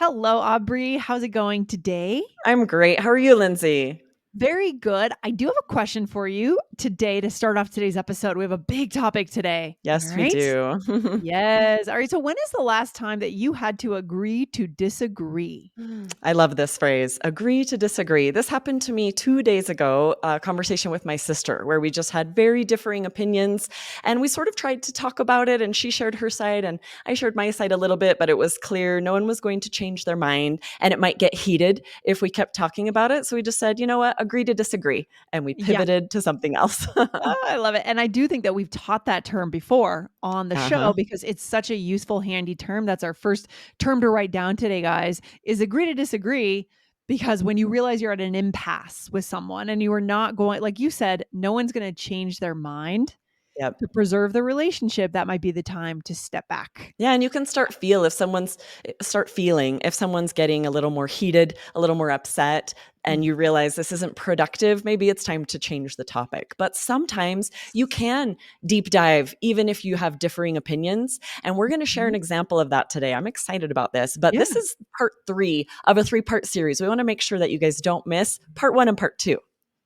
Hello, Aubrey. How's it going today? I'm great. How are you, Lindsay? Very good. I do have a question for you today to start off today's episode. We have a big topic today. All Yes, we right. do. Yes. All right. So, when is the last time that you had to agree to disagree? I love this phrase, agree to disagree. This happened to me 2 days ago, a conversation with my sister where we just had very differing opinions. And we sort of tried to talk about it, and she shared her side, and I shared my side a little bit, but it was clear no one was going to change their mind. And it might get heated if we kept talking about it. So we just said, you know what, agree to disagree. And we Yeah. pivoted to something else. Oh, I love it. And I do think that we've taught that term before on the show Uh-huh. because it's such a useful, handy term. That's our first term to write down today, guys, is agree to disagree. Because when you realize you're at an impasse with someone and you are not going, like you said, no one's going to change their mind Yep. to preserve the relationship, that might be the time to step back. Yeah, and you can start feeling if someone's getting a little more heated, a little more upset, and you Mhm. realize this isn't productive, maybe it's time to change the topic. But sometimes you can deep dive even if you have differing opinions, and we're going to share an Mhm. example of that today. I'm excited about this, but Yeah. this is part 3 of a 3-part series. We want to make sure that you guys don't miss part 1 and part 2.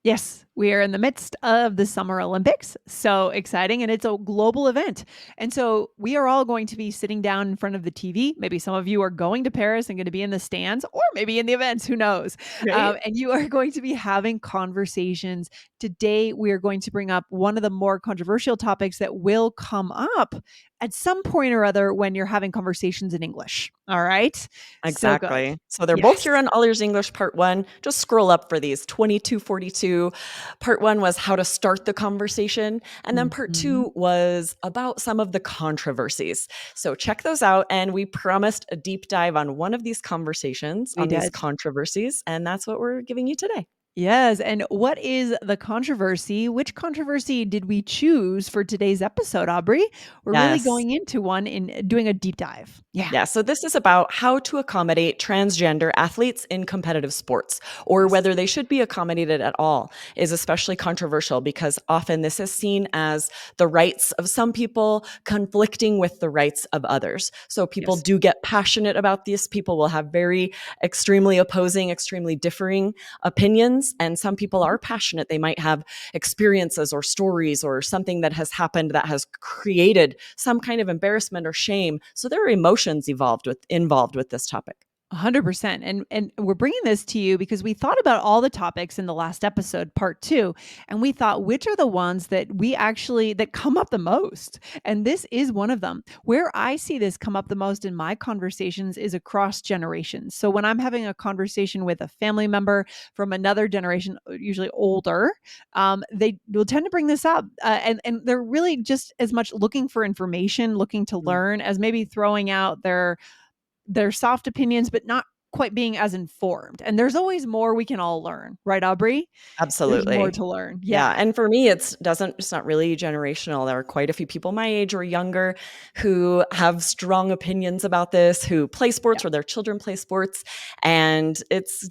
Yes, we are in the midst of the Summer Olympics. So exciting. And it's a global event. And so we are all going to be sitting down in front of the TV. Maybe some of you are going to Paris and going to be in the stands or maybe in the events. Who knows? Right? And you are going to be having conversations. Today, we are going to bring up one of the more controversial topics that will come up at some point or other when you're having conversations in English. All right. So good. Exactly. So they're both Yes. here on All Ears English Part 1. Just scroll up for these 2242. Part 1 was how to start the conversation. And then part Mhm. 2 was about some of the controversies. So check those out. And we promised a deep dive on one of these conversations, We on these did. controversies. And that's what we're giving you today. Yes. And what is the controversy? Which controversy did we choose for today's episode, Aubrey? We're really Yes. going into one and doing a deep dive. Yeah. Yeah, so this is about how to accommodate transgender athletes in competitive sports, or Yes. whether they should be accommodated at all, is especially controversial because often this is seen as the rights of some people conflicting with the rights of others. So people Yes. do get passionate about this. People will have very extremely opposing, extremely differing opinions. And some people Mhm. are passionate. They might have experiences or stories or something that has happened that has created some kind of embarrassment or shame. So there are emotions involved with this topic. 100%. And we're bringing this to you because we thought about all the topics in the last episode, part 2, and we thought which are the ones that we actually that come up the most. And this is one of them. Where I see this come up the most in my conversations is across generations. So when I'm having a conversation with a family member from another generation, usually older, they will tend to bring this up, and they're really just as much looking for information, looking to Mm, learn, as maybe throwing out their soft opinions, but not quite being as informed. And there's always more we can all learn, right, Aubrey? There's more absolutely. to learn. Yeah, Yeah. and for me, it's not really generational. There are quite a few people my age or younger who have strong opinions about this, who play Yeah. sports or their children play sports, and it's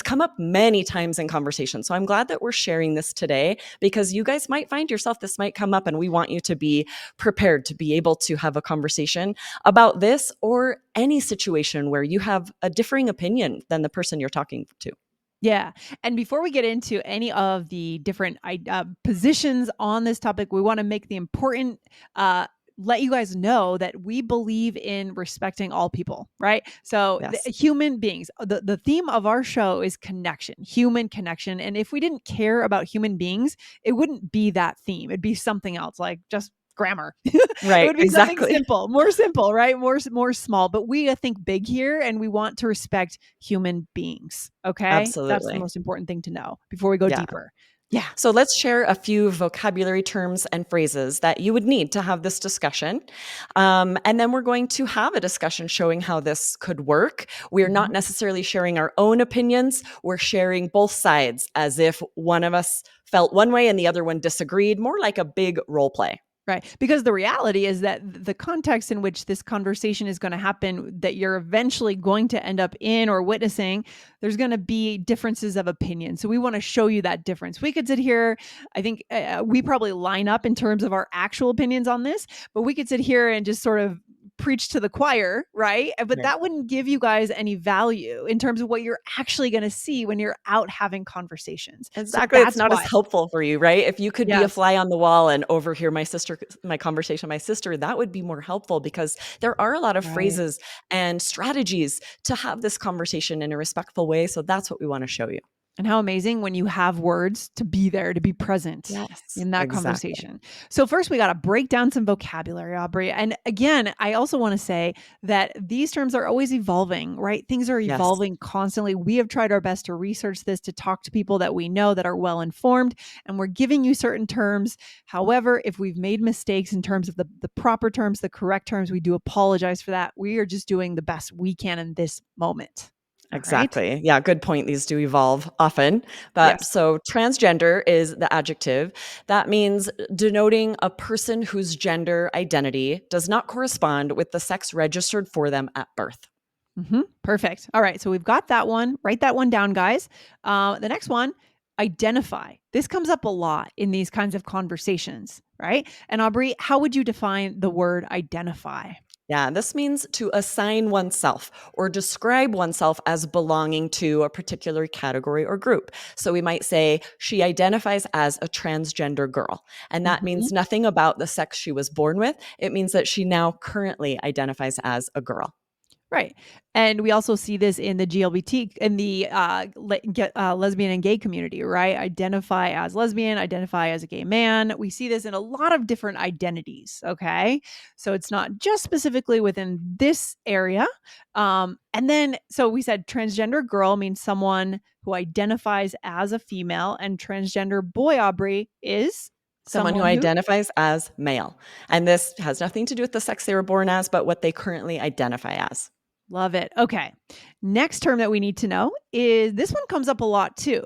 come up many times in conversation. So I'm glad that we're sharing this today because you guys might find yourself this might come up, and we want you to be prepared to be able to have a conversation about this or any situation where you have a differing opinion than the person you're talking to. Yeah. And before we get into any of the different positions on this topic, we want to make the important let you guys know that we believe in respecting all people, right? So Yes. human beings, the theme of our show is connection, human connection. And if we didn't care about human beings, it wouldn't be that theme. It'd be something else, like just grammar. It Right, would be something exactly. more simple, right? More small. But we think big here, and we want to respect human beings. Okay, that's the Absolutely. most important thing to know before we go Yeah. deeper. Yeah. So let's share a few vocabulary terms and phrases that you would need to have this discussion. And then we're going to have a discussion showing how this could work. We're not Mhm. necessarily sharing our own opinions. We're sharing both sides as if one of us felt one way and the other one disagreed, more like a big role play. Right. Because the reality is that the context in which this conversation is going to happen, that you're eventually going to end up in or witnessing, there's going to be differences of opinion. So we want to show you that difference. We could sit here, I think we probably line up in terms of our actual opinions on this, but we could sit here and just sort of preach to the choir, right? But Right. that wouldn't give you guys any value in terms of what you're actually going to see when you're out having conversations. So Exactly, it's that's not as why. helpful for you, right? If you could be a Yes. fly on the wall and overhear my conversation with my sister, that would be more helpful because there are a lot of Right. phrases and strategies to have this conversation in a respectful way, so that's what we wanna show you. And how amazing when you have words to be there, to be present Yes, in that exactly. conversation. So, first, we got to break down some vocabulary, Aubrey. And again, I also want to say that these terms are always evolving, right? Things are Yes, evolving constantly. We have tried our best to research this, to talk to people that we know that are well informed, and we're giving you certain terms. However, if we've made mistakes in terms of the proper terms, the correct terms, we do apologize for that. We are just doing the best we can in this moment. All right. exactly. Yeah, good point, these do evolve often, but Yes. so transgender is the adjective. That means denoting a person whose gender identity does not correspond with the sex registered for them at birth. Perfect. All right. So we've got that one. Write that one down, guys. The next one, identify. This comes up a lot in these kinds of conversations, right? And Aubrey, how would you define the word identify? Yeah, this means to assign oneself or describe oneself as belonging to a particular category or group. So we might say she identifies as a transgender girl. And that Mhm. means nothing about the sex she was born with. It means that she now currently identifies as a girl. Right. And we also see this in the GLBT in the lesbian and gay community, right? Identify as lesbian, identify as a gay man. We see this in a lot of different identities. Okay. So it's not just specifically within this area. And then, so we said transgender girl means someone who identifies as a female, and transgender boy, Aubrey, is Someone who someone who. identifies as male. And this has nothing to do with the sex they were born as, but what they currently identify as. Love it. Okay. Next term that we need to know is this one comes up a lot too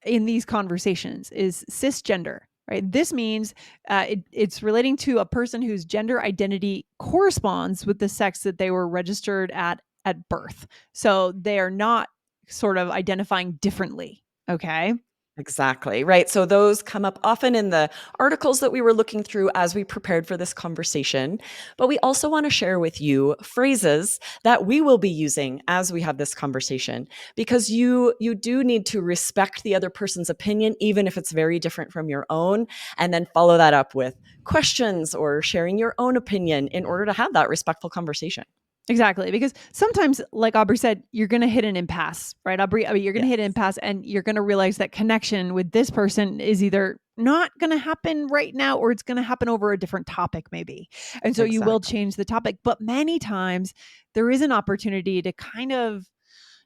in these conversations is cisgender, right? This means it's relating to a person whose gender identity corresponds with the sex that they were registered at birth. So they are not sort of identifying differently. Okay. Exactly, right. So those come up often in the articles that we were looking through as we prepared for this conversation. But we also want to share with you phrases that we will be using as we have this conversation because you do need to respect the other person's opinion even if it's very different from your own and then follow that up with questions or sharing your own opinion in order to have that respectful conversation. Exactly, because sometimes, like Aubrey said, you're going to hit an impasse, right, Aubrey? I mean, you're going to hit an Yes, impasse, and you're going to realize that connection with this person is either not going to happen right now, or it's going to happen over a different topic, maybe. And so you will exactly. change the topic. But many times, there is an opportunity to kind of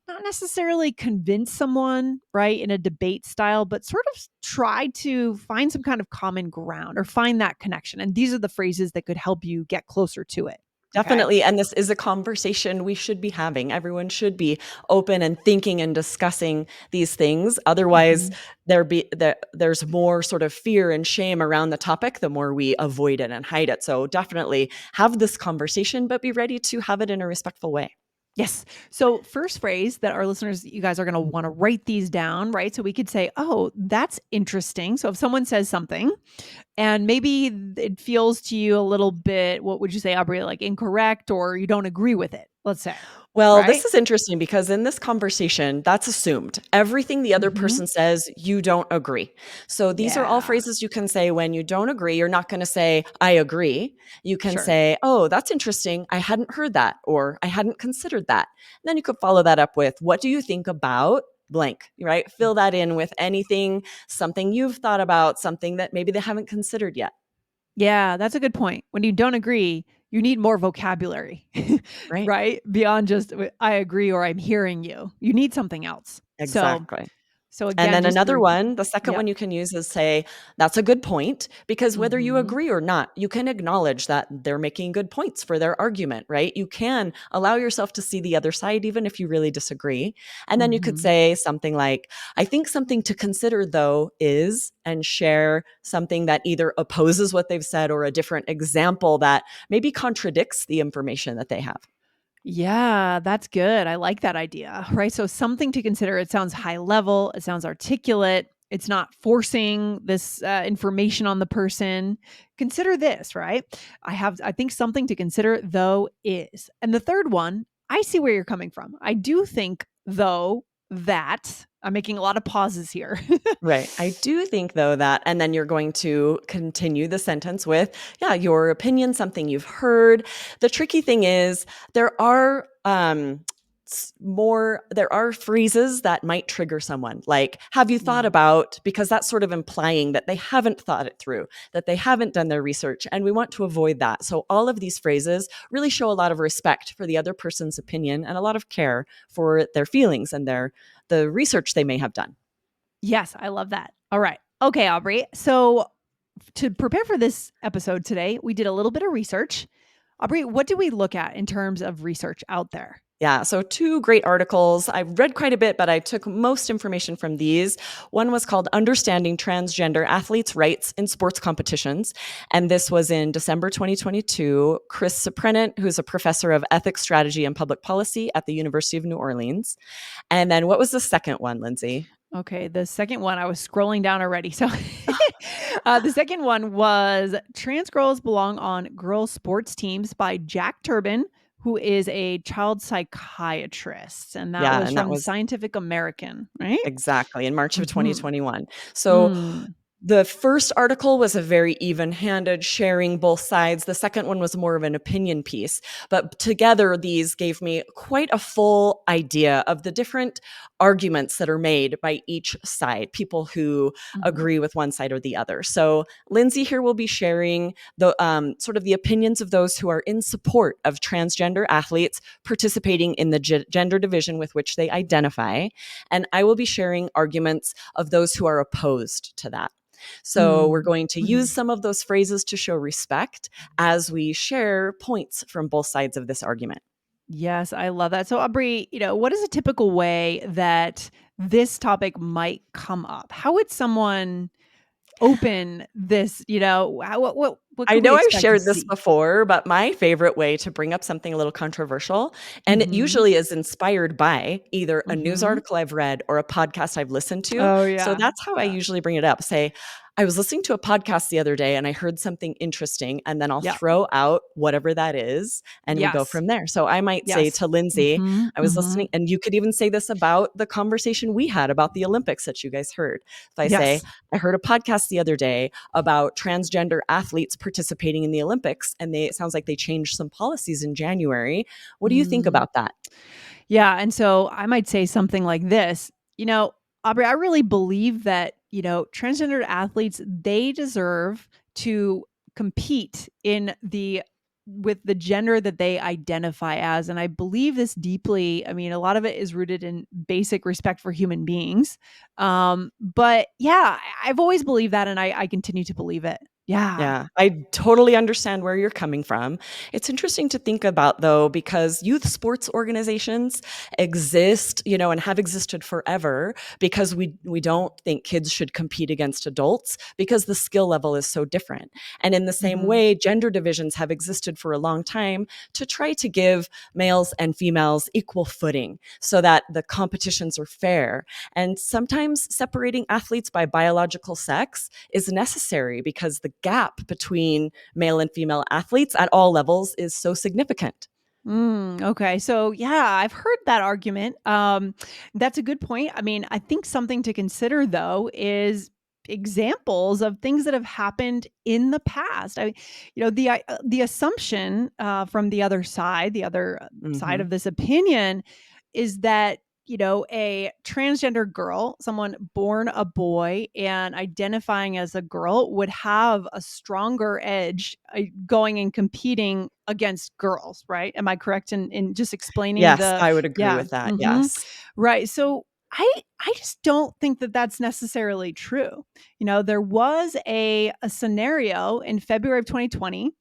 not necessarily convince someone, right, in a debate style, but sort of try to find some kind of common ground or find that connection. And these are the phrases that could help you get closer to it. Okay. Definitely, and this is a conversation we should be having. Everyone should be open and thinking and discussing these things. Otherwise, Mhm. there's more sort of fear and shame around the topic, the more we avoid it and hide it. So definitely have this conversation, but be ready to have it in a respectful way. Yes. So, first phrase that our listeners, you guys are going to want to write these down, right? So we could say, oh, that's interesting. So, if someone says something and maybe it feels to you a little bit, what would you say, Aubrey, like incorrect or you don't agree with it, let's say, Well, right? this is interesting because in this conversation, that's assumed. Everything the other Hmm. person says, you don't agree. So these are all Yeah, phrases you can say when you don't agree. You're not going to say, I agree. You can sure. say, oh, that's interesting. I hadn't heard that, or I hadn't considered that. And then you could follow that up with, what do you think about blank, right? Fill that in with anything, something you've thought about, something that maybe they haven't considered yet, Yeah, that's a good point. When you don't agree, you need more vocabulary, right? right? Beyond just I agree or I'm hearing you. You need something else. Exactly. So And again, then just to another one, the second yep. one you can use is say, that's a good point, because whether you Mhm. agree or not, you can acknowledge that they're making good points for their argument, right? You can allow yourself to see the other side, even if you really disagree. And then you could Mhm. say something like, I think something to consider though is, and share something that either opposes what they've said or a different example that maybe contradicts the information that they have. Yeah, that's good. I like that idea, right? So something to consider. It sounds high level, it sounds articulate. It's not forcing this information on the person. Consider this, right? I think something to consider, though, is. And the third one, I see where you're coming from. I do think, though, that I'm making a lot of pauses here. Right. I do think, though, that, and then you're going to continue the sentence with, yeah, your opinion, something you've heard. The tricky thing is there are there are phrases that might trigger someone, like, have you thought Mm. about, because that's sort of implying that they haven't thought it through, that they haven't done their research. And we want to avoid that. So all of these phrases really show a lot of respect for the other person's opinion and a lot of care for their feelings and the research they may have done. Yes, I love that. All right. Okay, Aubrey. So to prepare for this episode today, we did a little bit of research. Aubrey, what did we look at in terms of research out there? Yeah, so two great articles. I've read quite a bit, but I took most information from these. One was called Understanding Transgender Athletes' Rights in Sports Competitions. And this was in December 2022. Chris Suprenant, who's a professor of ethics, strategy, and public policy at the University of New Orleans. And then what was the second one, Lindsay? Okay, the second one, I was scrolling down already. So the second one was Trans Girls Belong on Girls Sports Teams by Jack Turbin, who is a child psychiatrist. And that Yeah, was and that from was Scientific American, right? exactly in March of Mm-hmm. 2021. So Mm. the first article was a very even-handed, sharing both sides. The second one was more of an opinion piece. But together, these gave me quite a full idea of the different arguments that are made by each side, people who Mm-hmm. agree with one side or the other. So Lindsay here will be sharing the sort of the opinions of those who are in support of transgender athletes participating in the gender division with which they identify. And I will be sharing arguments of those who are opposed to that. So we're Mm. going to use Mhm. some of those phrases to show respect as we share points from both sides of this argument. Yes, I love that. So, Aubrey, what is a typical way that this topic might come up? How would someone open this? What I could we know I've expect to shared this see? before, but my favorite way to bring up something a little controversial, and it Mhm. usually is inspired by either a news Mhm. article I've read or a podcast I've listened to. Oh So yeah. that's how I Yeah. usually bring it up. Say, I was listening to a podcast the other day and I heard something interesting, and then I'll Yeah. throw out whatever that is and we go Yes. from there. So I might say Yes. to Lindsay, Mhm. I was listening, Mhm. and you could even say this about the conversation we had about the Olympics that you guys heard. If I say, Yes. I heard a podcast the other day about transgender athletes participating in the Olympics, and it sounds like they changed some policies in January. What do you think Mm. about that? Yeah, and so I might say something like this, Aubrey, I really believe that, transgender athletes, they deserve to compete in the with the gender that they identify as. And I believe this deeply. I mean, a lot of it is rooted in basic respect for human beings. But yeah, I've always believed that, and I continue to believe it. Yeah. Yeah, I totally understand where you're coming from. It's interesting to think about, though, because youth sports organizations exist, and have existed forever because we don't think kids should compete against adults because the skill level is so different. And in the same Hmm. way, gender divisions have existed for a long time to try to give males and females equal footing so that the competitions are fair. And sometimes separating athletes by biological sex is necessary because the gap between male and female athletes at all levels is so significant. Okay. So yeah, I've heard that argument. That's a good point. I mean, I think something to consider though is examples of things that have happened in the past. The assumption from the other side of Mhm. this opinion is that a transgender girl, someone born a boy and identifying as a girl, would have a stronger edge going and competing against girls, right? Am I correct in just explaining Yes, the I would agree yeah. with that, Hmm. yes. Right. So I just don't think that that's necessarily true. There was a scenario in February of 2020.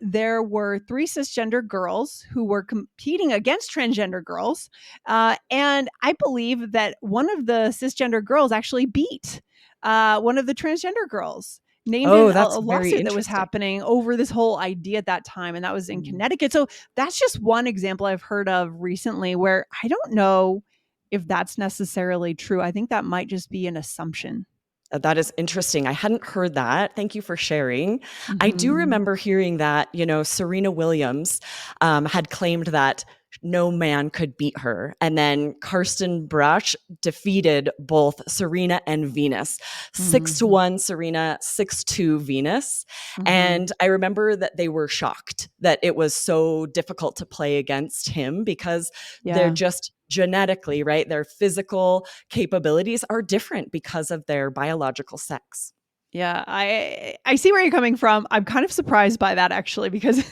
There were three cisgender girls who were competing against transgender girls. And I believe that one of the cisgender girls actually beat one of the transgender girls. Named in Oh, that's a very lawsuit that was interesting. happening over this whole idea at that time, and that was in Mm. Connecticut. So that's just one example I've heard of recently where I don't know. if that's necessarily true. I think that might just be an assumption. That is interesting. I hadn't heard that. Thank you for sharing. I do Mhm. remember hearing that, Serena Williams had claimed that no man could beat her. And then Karsten Brach defeated both Serena and Venus. 6-1 Serena, 6-2 Venus. Mhm. And I remember that they were shocked that it was so difficult to play against him because they're Yeah. just genetically, right? Their physical capabilities are different because of their biological sex. Yeah, I see where you're coming from. I'm kind of surprised by that actually because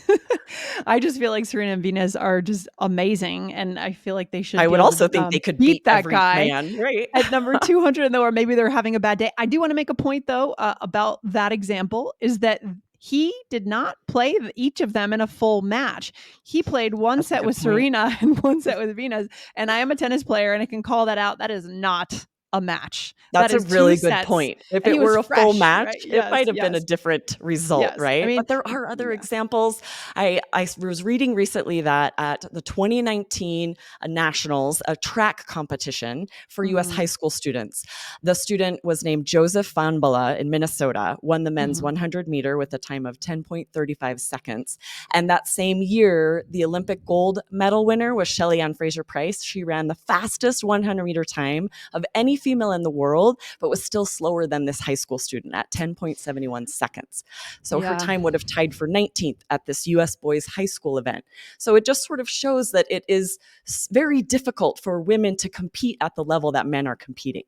I just feel like Serena and Venus are just amazing, and I feel like they should I be would able to also think they could beat beat that every guy man, right? at number 200, though, or maybe they're having a bad day. I do want to make a point though about that example is that he did not play each of them in a full match. He played one That's a set good with point. Serena and one set with Venus, and I am a tennis player and I can call that out. That is not a match. That That's a is two really good sets, point. If and he it was were a full fresh, match, right? it Yes, might have been a yes, different result, yes. I right? mean, But there are other yeah. examples. I was reading recently that at the 2019 Nationals, a track competition for US high Mm, school students, the student was named Joseph Fanbala in Minnesota, won the men's mhm, 100 meter with a time of 10.35 seconds. And that same year, the Olympic gold medal winner was Shelly Ann Fraser Price. She ran the fastest 100-meter time of any female in the world, but was still slower than this high school student at 10.71 seconds. So her yeah. time would have tied for 19th at this US boys high school event. So it just sort of shows that it is very difficult for women to compete at the level that men are competing.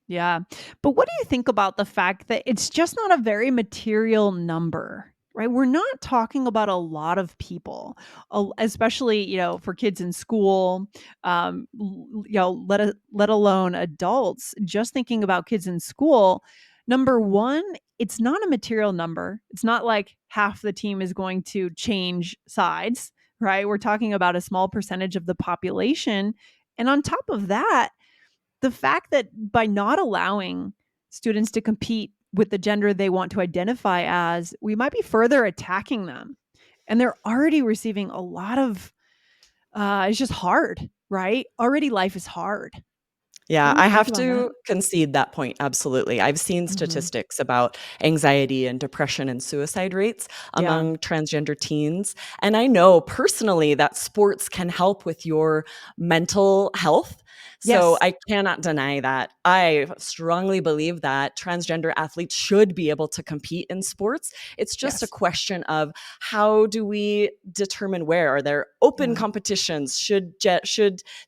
Yeah. But what do you think about the fact that it's just not a very material number? Right? We're not talking about a lot of people, especially, for kids in school, let alone adults. Just thinking about kids in school, number one, it's not a material number. It's not like half the team is going to change sides, right? We're talking about a small percentage of the population. And on top of that, the fact that by not allowing students to compete with the gender they want to identify as, we might be further attacking them. And they're already receiving a lot of, it's just hard, right? Already life is hard. What Yeah, do you I think have about that? to concede that point. Absolutely. I've seen Hmm. statistics about anxiety and depression and suicide rates Yeah. among transgender teens. And I know personally that sports can help with your mental health. So Yes. I cannot deny that. I strongly believe that transgender athletes should be able to compete in sports. It's just a Yes. question of how do we determine where? Are there open Yeah. competitions? Should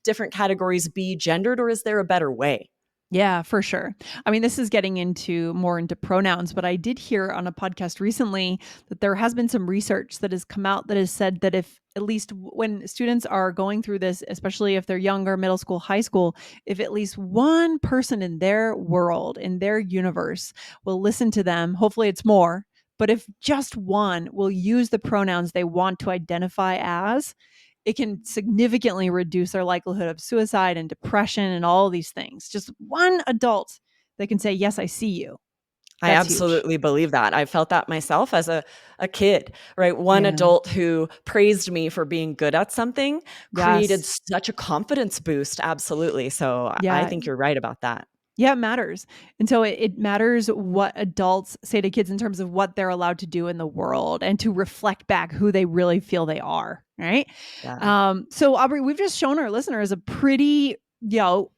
different categories be gendered, or is there a better way? Yeah, for sure. I mean, this is getting more into pronouns, but I did hear on a podcast recently that there has been some research that has come out that has said that if at least when students are going through this, especially if they're younger, middle school, high school, if at least one person in their world, in their universe, will listen to them, hopefully it's more, but if just one will use the pronouns they want to identify as, it can significantly reduce their likelihood of suicide and depression and all these things. Just one adult that can say, "Yes, I see you." I That's huge. absolutely believe that. I felt that myself as a kid, right? One Yeah. adult who praised me for being good at something created Yes. such a confidence boost. Absolutely. So I Yeah. think you're right about that. Yeah, it matters. And so it matters what adults say to kids in terms of what they're allowed to do in the world and to reflect back who they really feel they are, right? Yeah. So Aubrey, we've just shown our listeners a pretty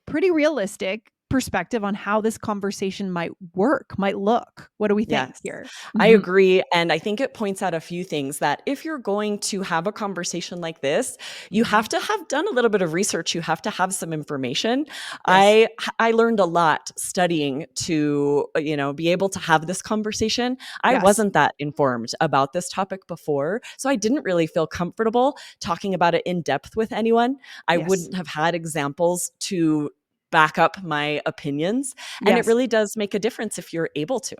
realistic perspective on how this conversation might work, might look. What do we think Yes, here? I Mhm. agree. And I think it points out a few things that if you're going to have a conversation like this, you have Mhm. to have done a little bit of research. You have to have some information. Yes. I learned a lot studying to, be able to have this conversation. I Yes. wasn't that informed about this topic before, so I didn't really feel comfortable talking about it in depth with anyone. I Yes. wouldn't have had examples to back up my opinions, and it Yes. really does make a difference if you're able to.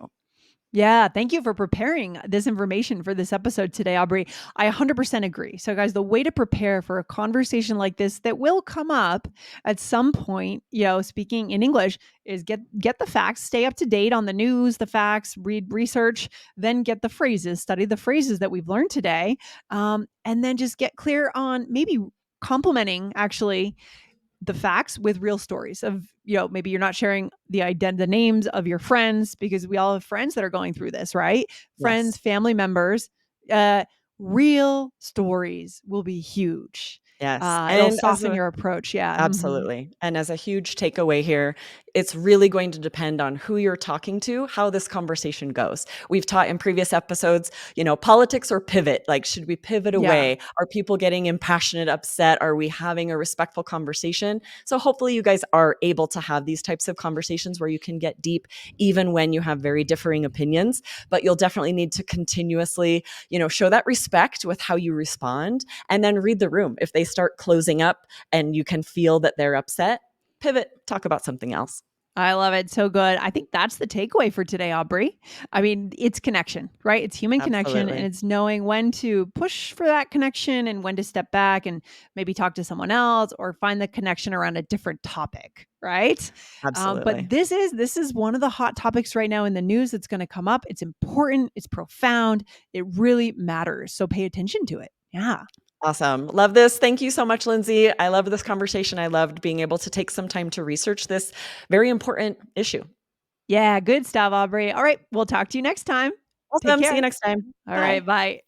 Yeah, thank you for preparing this information for this episode today, Aubrey. I 100% agree. So, guys, the way to prepare for a conversation like this that will come up at some point, speaking in English, is get the facts, stay up to date on the news, the facts, read research, then get the phrases, study the phrases that we've learned today, and then just get clear on maybe complimenting actually the facts with real stories of, maybe you're not sharing the names of your friends, because we all have friends that are going through this, right? Friends, Yes. family members. uh Real stories will be huge. Yes. It'll And as soften a your approach. Yeah. Mhm. Absolutely. And as a huge takeaway here, it's really going to depend on who you're talking to, how this conversation goes. We've taught in previous episodes, politics or pivot. Like, should we pivot Yeah. away? Are people getting impassionate, upset? Are we having a respectful conversation? So hopefully you guys are able to have these types of conversations where you can get deep, even when you have very differing opinions. But you'll definitely need to continuously, show that respect with how you respond, and then read the room. If they start closing up, and you can feel that they're upset, pivot, talk about something else. I love it. So good. I think that's the takeaway for today, Aubrey. I mean, it's connection, right? It's human connection, and Absolutely. it's knowing when to push for that connection and when to step back and maybe talk to someone else or find the connection around a different topic, right? Absolutely. But this is one of the hot topics right now in the news that's going to come up. It's important. It's profound. It really matters. So pay attention to it. Yeah. Awesome. Love this. Thank you so much, Lindsay. I love this conversation. I loved being able to take some time to research this very important issue. Yeah. Good stuff, Aubrey. All right. We'll talk to you next time. Take Awesome. See you care. next time. All Bye. right. Bye.